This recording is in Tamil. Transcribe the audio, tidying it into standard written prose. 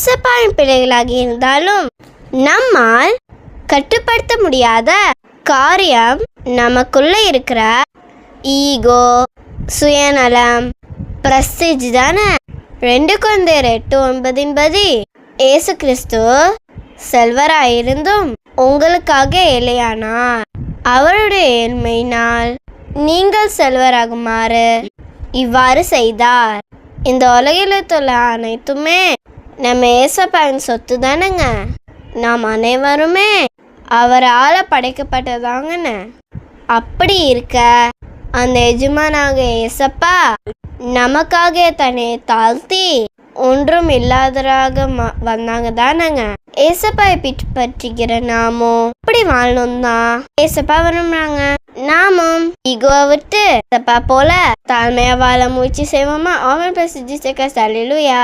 ஏசப்பாவின் பிள்ளைகளாகி இருந்தாலும் நம்மால் கட்டுப்படுத்த முடியாத காரியம் நமக்குள்ள இருக்கிற ஈகோ, சுயநலம், பிரஸ்டீஜ் தானே. 2 கொரிந்தியர் 8:9 இயேசு கிறிஸ்து செல்வராயிருந்தும் உங்களுக்காக ஏழையானார். அவருடைய ஏழ்மையினால் நீங்கள் செல்வராகுமாறு இவ்வாறு செய்தார். இந்த உலகில் உள்ள அனைத்துமே நம்ம ஏசப்பாவின் சொத்து தானேங்க. நாம் அனைவருமே அவரால் படைக்கப்பட்டதாங்கண்ணே. அப்படி இருக்க அந்த எஜமானாக ஏசப்பா நமக்காக தன்னை தாழ்த்தி ஒன்றும் இல்லாதராக வந்தாங்க தானேங்க. ஏசப்பாவை பின்பற்றுகிற நாமும் இப்படி வாழணும் ஏசப்பா விரும்புறாங்க. நாமும் ஈகோவை விட்டு ஏசப்பா போல தாழ்மையா வாழ முயற்சி செய்வோமா? ஆமென். பிரசித்தி. அல்லேலூயா.